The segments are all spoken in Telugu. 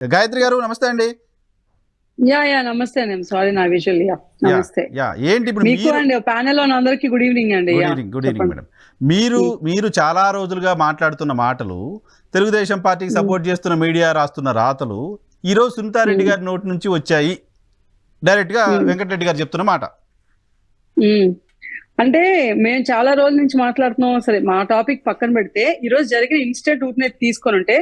గాయత్రి గారు నమస్తే అండి. నమస్తే అండి. సారీ నా విజువల్ నమస్తే. ఏంటి ఇప్పుడు మీకు అండి ప్యానెల్ లో అందరికి గుడ్ ఈవినింగ్ అండి. Good evening madam. మీరు చాలా రోజులుగా మాట్లాడుతున్న మాటలు, తెలుగుదేశం పార్టీకి సపోర్ట్ చేస్తున్న మీడియా రాస్తున్న రాతలు ఈ రోజు సునీతారెడ్డి గారి నోటి నుంచి వచ్చాయి. డైరెక్ట్ గా వెంకటరెడ్డి గారు చెప్తున్న మాట. అంటే మేము చాలా రోజుల నుంచి మాట్లాడుతున్నాం. సరే మా టాపిక్ పక్కన పెడితే ఈ రోజు జరిగిన ఇన్స్టిట్యూట్ ని తీసుకొని ఉంటే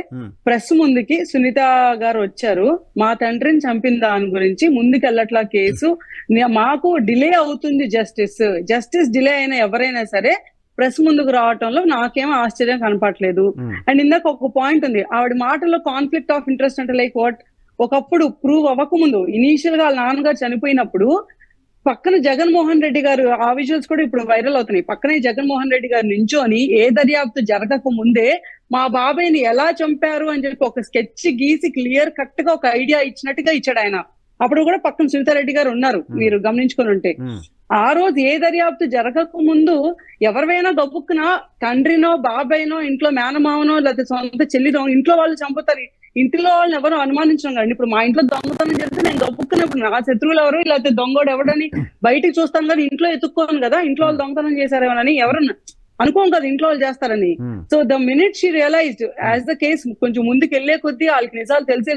ప్రెస్ ముందుకి సునీత గారు వచ్చారు. మా తండ్రిని చంపిన దాని గురించి ముందుకెళ్ళట్లా కేసు, మాకు డిలే అవుతుంది జస్టిస్ డిలే అయిన ఎవరైనా సరే ప్రెస్ ముందుకు రావటంలో నాకేమో ఆశ్చర్యం కనపట్లేదు. అండ్ ఇందాక ఒక పాయింట్ ఉంది ఆవిడ మాటల్లో, కాన్ఫ్లిక్ట్ ఆఫ్ ఇంట్రెస్ట్ అంటే లైక్ వాట్, ఒకప్పుడు ప్రూవ్ అవ్వకముందు ఇనీషియల్ గా వాళ్ళ నాన్నగారు చనిపోయినప్పుడు పక్కన జగన్మోహన్ రెడ్డి గారు, ఆ విజువల్స్ కూడా ఇప్పుడు వైరల్ అవుతున్నాయి, పక్కనే జగన్మోహన్ రెడ్డి గారు నించోని ఏ దర్యాప్తు జరగక ముందే మా బాబాయ్ని ఎలా చంపారు అని చెప్పి ఒక స్కెచ్ గీసి క్లియర్ కట్ గా ఒక ఐడియా ఇచ్చినట్టుగా ఇచ్చాడు ఆయన. అప్పుడు కూడా పక్కన సునీతారెడ్డి గారు ఉన్నారు, మీరు గమనించుకొని ఉంటే. ఆ రోజు ఏ దర్యాప్తు జరగక ముందు ఎవరివైనా గబుక్కున తండ్రినో బాబాయ్నో ఇంట్లో మేనమావనో లేకపోతే సొంత చెల్లినో ఇంట్లో వాళ్ళు చంపుతారు. ఇంట్లో వాళ్ళని ఎవరు అనుమానించడం కండి. ఇప్పుడు మా ఇంట్లో దొంగతనం చేస్తే నేను గబుక్కున్నప్పుడు నా శత్రువులు ఎవరు లేకపోతే దొంగోడు ఎవడని బయటికి చూస్తాను కానీ ఇంట్లో ఎత్తుక్కోను కదా, ఇంట్లో వాళ్ళు దొంగతనం చేశారేమోనని ఎవరన్నా అనుకోం కదా ఇంట్లో వాళ్ళు చేస్తారని. So the minute she realised as the case కొంచెం ముందుకు వెళ్లే కొద్దీ వాళ్ళకి నిజాలు తెలిసే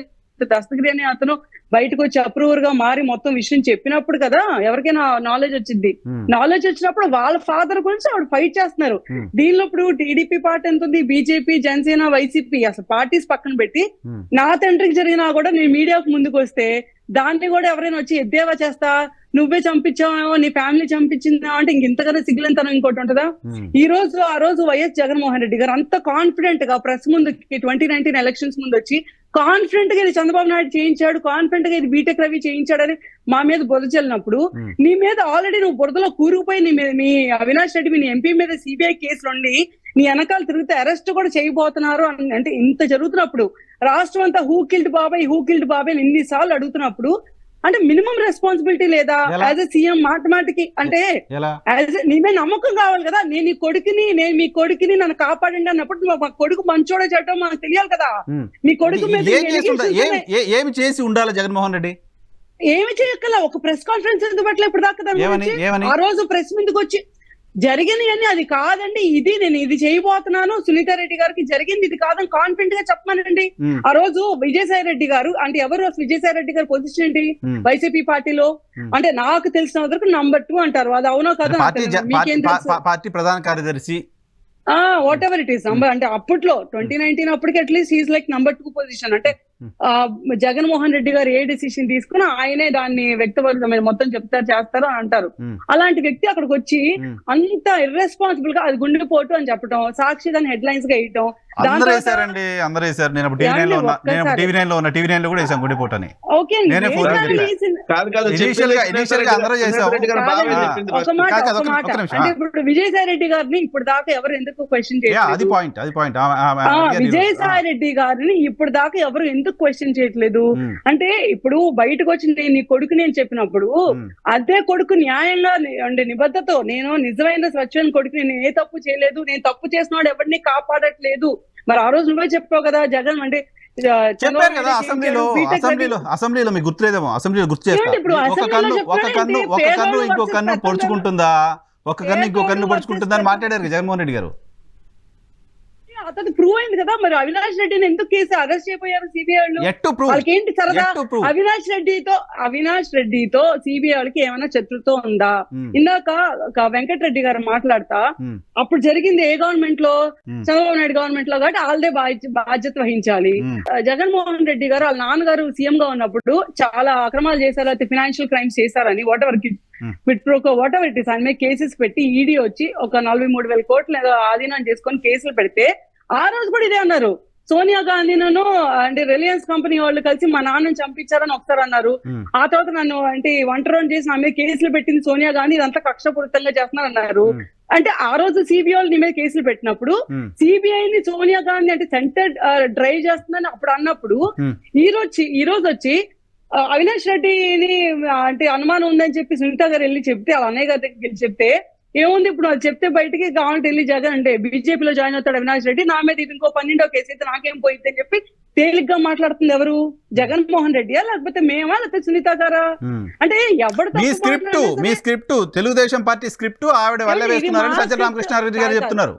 దస్తగిరి అనే అతను బయటకు వచ్చి అప్రూవర్ గా మారి మొత్తం విషయం చెప్పినప్పుడు కదా ఎవరికైనా నాలెడ్జ్ వచ్చింది. నాలెడ్జ్ వచ్చినప్పుడు వాళ్ళ ఫాదర్ గురించి ఆవిడ ఫైట్ చేస్తున్నారు. దీనిలో ఇప్పుడు టీడీపీ పార్టీ ఎంత ఉంది, బీజేపీ, జనసేన, వైసీపీ, అసలు పార్టీస్ పక్కన పెట్టి నా తండ్రికి జరిగినా కూడా నేను మీడియాకు ముందుకు వస్తే దాన్ని కూడా ఎవరైనా వచ్చి ఎద్దేవా చేస్తా, నువ్వే చంపించావేమో, నీ ఫ్యామిలీ చంపించిందా అంటే ఇంతకన్నా సిగ్గులంతనం ఇంకోటి ఉంటుందా? ఆ రోజు వైఎస్ జగన్మోహన్ రెడ్డి గారు అంత కాన్ఫిడెంట్ గా ప్రెస్ ముందుకి 2019 ఎలక్షన్స్ ముందు వచ్చి కాన్ఫిడెంట్ గా ఇది చంద్రబాబు నాయుడు చేయించాడు, కాన్ఫిడెంట్ గా ఇది బీటెక్ రవి చేయించాడని మా మీద బురద చల్లినప్పుడు, నీ మీద ఆల్రెడీ నువ్వు బురదలో కూరుకుపోయి మీ అవినాష్ రెడ్డి మీ ఎంపీ మీద సిబిఐ కేసులుండి నీ వెనకాల తిరిగితే అరెస్ట్ కూడా చేయబోతున్నారు అంటే ఇంత జరుగుతున్నప్పుడు రాష్ట్రం అంతా హూ కిల్డ్ బాబాయ్ ఇన్నిసార్లు అడుగుతున్నప్పుడు అంటే మినిమం రెస్పాన్సిబిలిటీ లేదా యాజ్ ఎ సీఎం మాటమాటికి? అంటే నీ మీద నమ్మకం కావాలి కదా. నేను మీ కొడుకుని నన్ను కాపాడండి అన్నప్పుడు మా కొడుకు మంచోడే చేయటం మనకు తెలియాలి కదా. మీ కొడుకు మీద ఏమి చేసి ఉండాలి జగన్మోహన్ రెడ్డి? ఏమి చేయక్కల ఒక ప్రెస్ కాన్ఫరెన్స్ ఎందుకు పట్ల ఇప్పుడు దాకా ఆ రోజు ప్రెస్ ముందుకు వచ్చి జరిగింది అని అది కాదండి, నేను ఇది చేయబోతున్నాను, సునీతారెడ్డి గారికి జరిగింది ఇది కాదని కాన్ఫిడెంట్ గా చెప్పమనండి. ఆ రోజు విజయసాయి రెడ్డి గారు అంటే ఎవరు, విజయసాయి రెడ్డి గారి పొజిషన్ ఏంటి వైసీపీ పార్టీలో అంటే నాకు తెలిసిన వరకు నంబర్ 2 అంటారు. అది అవునో కదా, పార్టీ ప్రధాన కార్యదర్శి, what ever it is number. అంటే అప్పట్లో 2019 అప్పటికి at least is like number 2 position. అంటే జగన్మోహన్ రెడ్డి గారు ఏ డిసిషన్ తీసుకున్నా ఆయనే దాన్ని వ్యక్తపరుస్తారు, మొత్తం చెప్తారు చేస్తారు అని అంటారు. అలాంటి వ్యక్తి అక్కడికి వచ్చి అంత ఇర్రెస్పాన్సిబుల్ గా అది గుండెపోటు అని చెప్పడం, సాక్షి దాన్ని హెడ్ లైన్స్ గా వేయటం. అందరూ వేశారు. నేను టీవీ9 లో ఉన్న టీవీ9 లో కూడా వేసాను గుండెపోటు అని. అంటే ఇప్పుడు విజయసాయి రెడ్డి గారిని ఇప్పుడు దాకా ఎవరు ఎందుకు క్వశ్చన్ చేయలేదు? విజయసాయి రెడ్డి గారిని ఇప్పుడు దాకా ఎవరు ఎందుకు క్వశ్చన్ చేయట్లేదు అంటే ఇప్పుడు బయటకు వచ్చి నీ కొడుకు నేను చెప్పినప్పుడు అదే కొడుకు న్యాయంగా అంటే నిబద్ధతో నేను నిజమైన స్వచ్ఛమైన కొడుకు, నేను ఏ తప్పు చేయలేదు, నేను తప్పు చేసినాడు ఎవరిని కాపాడట్లేదు. మరి ఆ రోజు నువ్వే చెప్పావు కదా జగన్ అంటే చెప్పారు కదా అసెంబ్లీలో మీకు గుర్తులేదేమో, అసెంబ్లీలో గుర్తు చేస్తా. ఒక కన్ను ఇంకో కన్ను పొడుచుకుంటుందా, ఒక కన్ను ఇంకో కన్ను పొడుచుకుంటుందా అని మాట్లాడారు జగన్మోహన్ రెడ్డి గారు. అతను ప్రూవ్ అయింది కదా. మరి అవినాష్ రెడ్డిని ఎందుకు కేసు అరెస్ట్ చేయబోయారు సిబిఐ వాళ్ళు? వాళ్ళకి ఏంటి సరదా? అవినాష్ రెడ్డితో సిబిఐ వాళ్ళకి ఏమైనా శత్రుత్వం ఉందా? ఇందాక వెంకటరెడ్డి గారు మాట్లాడతా అప్పుడు జరిగింది ఏ గవర్నమెంట్ లో, చంద్రబాబు నాయుడు గవర్నమెంట్ లో, కాబట్టి వాళ్ళదే బాధ్యత వహించాలి. జగన్మోహన్ రెడ్డి గారు వాళ్ళ నాన్నగారు సీఎం గా ఉన్నప్పుడు చాలా అక్రమాలు చేశారు, అయితే ఫైనాన్షియల్ క్రైమ్స్ చేశారని వాట్ ఎవర్ ఇట్ ఇస్ ఆయన కేసెస్ పెట్టి ఈడీ వచ్చి ఒక 43,000 కోట్లు ఏదో ఆధీనం చేసుకొని కేసులు పెడితే ఆ రోజు కూడా ఇదే అన్నారు. సోనియా గాంధీను అంటే రిలయన్స్ కంపెనీ వాళ్ళు కలిసి మా నాన్నని చంపించారని ఒకసారి అన్నారు. ఆ తర్వాత నన్ను అంటే ఒంటరి చేసి నా మీద కేసులు పెట్టింది సోనియా గాంధీ, ఇదంతా కక్షపూరితంగా చేస్తున్నారు అన్నారు. అంటే ఆ రోజు సిబిఐ వాళ్ళు నీ మీద కేసులు పెట్టినప్పుడు సిబిఐని సోనియా గాంధీ అంటే సెంటర్ డ్రైవ్ చేస్తుందని అప్పుడు అన్నప్పుడు ఈ రోజు వచ్చి అవినాష్ రెడ్డిని అంటే అనుమానం ఉందని చెప్పి సునీత గారు వెళ్ళి చెప్తే, వాళ్ళ అన్నయ్య గారి దగ్గరికి వెళ్ళి చెప్తే ఏముంది ఇప్పుడు అది చెప్తే బయటికి కావాలంటే వెళ్ళి జగన్ అంటే బీజేపీలో జాయిన్ అవుతాడు అవినాష్ రెడ్డి, నా మీద ఇది ఇంకో 12వ కేసు అయితే నాకేం పోయింది అని చెప్పి తేలిగ్గా మాట్లాడుతుంది ఎవరు? జగన్మోహన్ రెడ్డియా లేకపోతే మేమా లేకపోతే సునీత గారా? అంటే ఎవరు మీ తప్పు స్క్రిప్ట్ మాట్లాడినా మీ సరే- స్క్రిప్ట్ తెలుగుదేశం పార్టీ స్క్రిప్ట్ ఆవిడ వల్ల ఇది వేస్తున్నారని మా సజ్జల script రామకృష్ణారెడ్డి గారు కాదు. చెప్తున్నారు.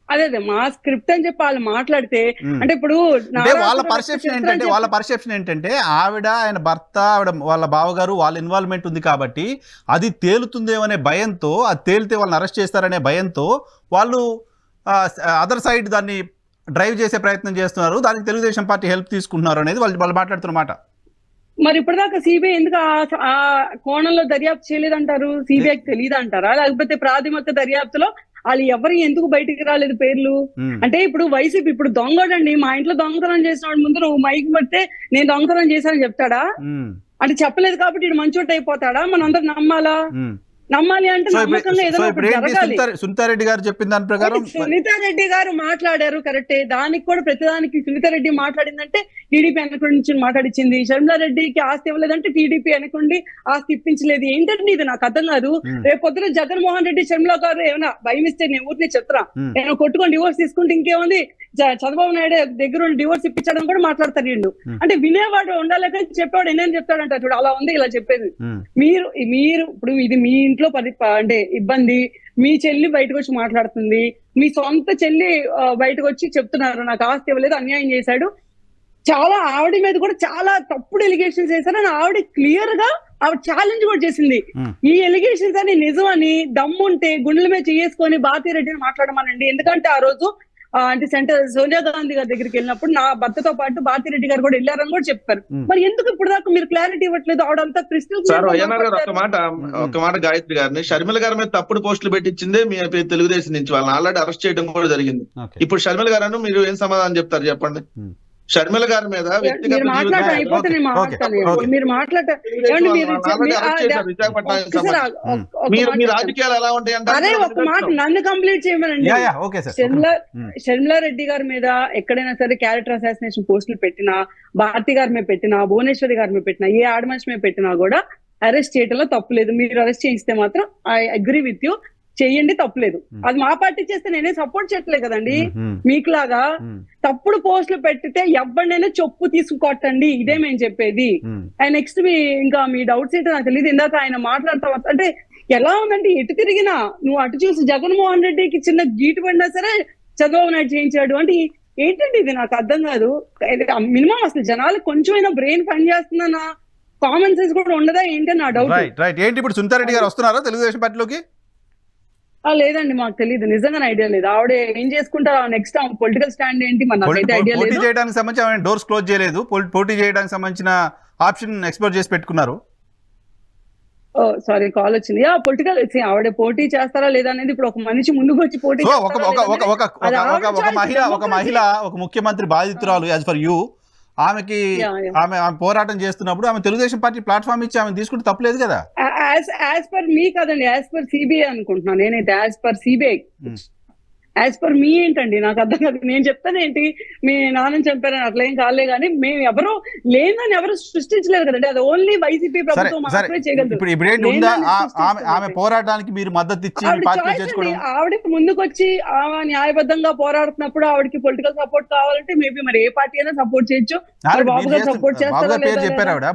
అదే మా స్క్రిప్ట్ అని చెప్పి వాళ్ళు మాట్లాడితే అంటే ఇప్పుడు అంటే నారా వాళ్ళ కూడా పర్సెప్షన్ చెప్తారని ఏంటంటే చెప్పి- వాళ్ళ పర్సెప్షన్ ఏంటంటే ఆవిడ ఆయన భర్త ఆవిడ వాళ్ళ బావగారు వాళ్ళ ఇన్వాల్వ్మెంట్ ఉంది కాబట్టి అది తేలుతుందేమనే భయంతో, అది తేలితే వాళ్ళని అరెస్ట్ చేస్తారనే భయంతో వాళ్ళు అదర్ సైడ్ దాన్ని డ్రైవ్ చేసే ప్రయత్నం చేస్తున్నారు, దానికి తెలుగుదేశం పార్టీ హెల్ప్ తీసుకుంటున్నారు అనేది వాళ్ళు మాట్లాడుతున్నమాట. మరి ఇప్పటిదాకా సిబిఐ ఎందుకు ఆ కోణంలో దర్యాప్తు చేయలేదంటారు? సిబిఐకి తెలియదు అంటారా? లేకపోతే ప్రాథమిక దర్యాప్తులో వాళ్ళు ఎవరు ఎందుకు బయటికి రాలేదు పేర్లు? అంటే ఇప్పుడు వైసీపీ ఇప్పుడు దొంగడండి, మా ఇంట్లో దొంగతనం చేసిన వాడి ముందు నువ్వు మైక్ పడితే నేను దొంగతనం చేశానని చెప్తాడా? అంటే చెప్పలేదు కాబట్టి ఇటు మంచోట అయిపోతాడా? మనం అందరూ నమ్మాలా? నమ్మాలి అంటే నమ్మకంగా ఏదో ఒకటి జరగాలి. సునీతారెడ్డి గారు చెప్పిన దాని ప్రకారం సునీతారెడ్డి గారు మాట్లాడారు కరెక్టే, దానికి కూడా ప్రతిదానికి సునీతారెడ్డి మాట్లాడిందంటే టీడీపీ వెనక నుంచి మాట్లాడించింది. షర్మిలారెడ్డికి ఆస్తి ఇవ్వలేదంటే టీడీపీ వెనకుండి ఆస్తి ఇప్పించలేదు. ఏంటంటే ఇది నాకు అర్థం కాదు. రేపు పొద్దున జగన్మోహన్ రెడ్డి షర్మిలా గారు ఏమైనా భయమిస్తే నేను ఊరిని చెప్తా, నేను కొట్టుకొని డివోర్స్ తీసుకుంటే ఇంకేముంది, చంద్రబాబు నాయుడు దగ్గర డివోర్స్ ఇప్పించడం కూడా మాట్లాడతారు వీళ్ళు. అంటే వినేవాడు ఉండాలి కానీ చెప్పేవాడు ఎన్నని చెప్తాడంట. చూడు అలా ఉంది ఇలా చెప్పేది. మీరు ఇప్పుడు ఇది మీ ఇంట్లో అంటే ఇబ్బంది, మీ చెల్లి బయటకు వచ్చి మాట్లాడుతుంది, మీ సొంత చెల్లి బయటకు వచ్చి చెప్తున్నారు నాకు ఆస్తి ఇవ్వలేదు, అన్యాయం చేశాడు, చాలా ఆవిడ మీద కూడా చాలా తప్పుడు ఎలిగేషన్స్ చేశారు అని ఆవిడ క్లియర్ గా ఆవిడ ఛాలెంజ్ కూడా చేసింది. ఈ ఎలిగేషన్స్ అని నిజమని దమ్ముంటే గుండెల మీద చేసుకొని భారతీరెడ్డిని మాట్లాడమనండి. ఎందుకంటే ఆ రోజు అంటే సెంటర్ సోనియా గాంధీ గారి దగ్గరికి వెళ్ళినప్పుడు నా భర్తతో పాటు భారతీరెడ్డి గారు కూడా వెళ్ళారని కూడా చెప్పారు. మరి ఎందుకు ఇప్పుడు దాకా మీరు క్లారిటీ ఇవ్వట్లేదు? ఆవిడంతా సార్ అయ్యనార్ గారు ఒక మాట గాయత్రి గారిని షర్మిల గారి మీద తప్పుడు పోస్టులు పెట్టించిందే మీ తెలుగుదేశం నుంచి, వాళ్ళని ఆల్రెడీ అరెస్ట్ చేయడం కూడా జరిగింది. ఇప్పుడు షర్మిల గారు మీరు ఏం సమాధానం చెప్తారు చెప్పండి? షర్మిల గారి మీద వ్యక్తిగత మీ రాజకీయాలు ఎలా ఉంటాయి అంటే అరే ఒక మాట నన్ను కంప్లీట్ చేయమనండి. షర్మిలా రెడ్డి గారి మీద ఎక్కడైనా సరే క్యారెక్టర్ అసాసినేషన్ పోస్టులు పెట్టినా, భారతి గారి మీద పెట్టినా, భువనేశ్వరి గారి మీద పెట్టినా, ఏ ఆడమనిషి మీద పెట్టినా కూడా అరెస్ట్ చేయడంలో తప్పులేదు. మీరు అరెస్ట్ చేయిస్తే మాత్రం ఐ అగ్రీ విత్ యూ, చెయ్యండి, తప్పులేదు. అది మా పార్టీ చేస్తే నేనే సపోర్ట్ చేయట్లేదు కదండి. మీకులాగా తప్పుడు పోస్టులు పెట్టితే ఎవరినైనా చెప్పు తీసుకొట్టండి, ఇదే మేము చెప్పేది. అండ్ నెక్స్ట్ ఇంకా మీ డౌట్స్ ఏంటో నాకు తెలియదు. ఇందాక ఆయన మాట్లాడతా అంటే ఎలా ఉందంటే ఎటు తిరిగినా నువ్వు అటు చూసి జగన్మోహన్ రెడ్డికి చిన్న గీటు పడినా సరే చంద్రబాబు నాయుడు చేయించాడు అంటే ఏంటండి ఇది? నాకు అర్థం కాదు. మినిమం అసలు జనాలకు కొంచెమైనా బ్రెయిన్ పని చేస్తుందన్న కామన్ సెన్స్ కూడా ఉండదా ఏంటని నా డౌట్. ఏంటి ఇప్పుడు సునీతారెడ్డి గారు వస్తున్నారా తెలుగుదేశం పార్టీలోకి? లేదండి, మాకు తెలియదు, నిజంగా ఐడియా లేదు. ఆవిడ ఏం చేసుకుంటారా నెక్స్ట్ పొలిటికల్ స్టాండ్ ఏంటి మనకైతే ఐడియా లేదు. పోటీ చేయడానికి సంబంధించి ఆమె డోర్స్ క్లోజ్ చేయలేదు, పోటీ చేయడానికి సంబంధించిన ఆప్షన్ ఎక్స్ప్లోర్ చేసి పెట్టుకున్నారు. సారీ కాల్ వచ్చింది. పొలిటికల్ ఆవిడ పోటీ చేస్తారా లేదా అనేది ఇప్పుడు ఒక మనిషి ముందుకు వచ్చి పోటీ ఒక మహిళ ఒక ముఖ్యమంత్రి బాధితురాలు యాజ్ ఫర్ యూ, ఆమెకి ఆమె పోరాటం చేస్తున్నప్పుడు ఆమె తెలుగుదేశం పార్టీ ప్లాట్ఫామ్ ఇచ్చి ఆమె తీసుకుంటే తప్పలేదు కదా. యాజ్ పర్ మీ కదండి, యాజ్ పర్ సిబిఐ అనుకుంటున్నాను నేనైతే. As per CBI, as per మీ ఏంటండి నాకు అర్థం కాదు. నేను చెప్తాను ఏంటి, మీ నాన్నని చంపారని అట్లా ఏం కాలే కానీ మేము ఎవరు లేదని ఎవరు సృష్టించలేదు కదండి. అది ఓన్లీ వైసీపీ ప్రభుత్వం మాత్రమే చేయగలదు. ఆమె పోరాటానికి మీరు మద్దతు ఇచ్చి ఆవిడ ముందుకు వచ్చి ఆమె న్యాయబద్ధంగా పోరాడుతున్నప్పుడు ఆవిడకి పొలిటికల్ సపోర్ట్ కావాలంటే మేబీ మరి ఏ పార్టీ అయినా సపోర్ట్ చేయొచ్చు. బాబు గారు సపోర్ట్ చేస్తారు,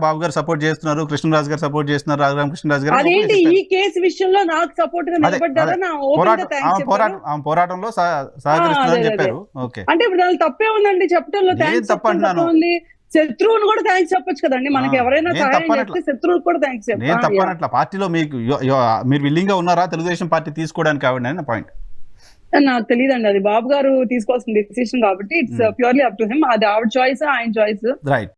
బాబు గారు సపోర్ట్ చేస్తున్నారు, కృష్ణరాజు గారు సపోర్ట్ చేస్తున్నారు, రాఘరామకృష్ణరాజు గారు. అదేంటి ఈ కేసు విషయంలో నాకు సపోర్ట్ గా నిలబడ్డారా? నా ఓపెన్ గా థాంక్స్ చెప్పారు. పోరాటంలో సహకరిస్తుందని చెప్పారు. ఓకే, అంటే ఇప్పుడు దాని తప్పే ఉందండి చెప్పడంలో. ఉంది శత్రువును కూడా థ్యాంక్స్ చెప్పొచ్చు కదండి. మనకి ఎవరైనా సహాయం చేస్తే శత్రువుకు కూడా థ్యాంక్స్ చెప్పాలి. నేను తప్పనట్ల పార్టీలో మీరు విల్లింగ్ గా ఉన్నారా తెలుగుదేశం పార్టీ తీసుకోవడానికి? ఆవిడ పాయింట్ నాకు తెలియదండి, అది బాబు గారు తీసుకోవాల్సిన డిసిషన్ కాబట్టి it's purely up to him. అది ఆవిడ చాయిస్, ఆయన చాయిస్. రైట్.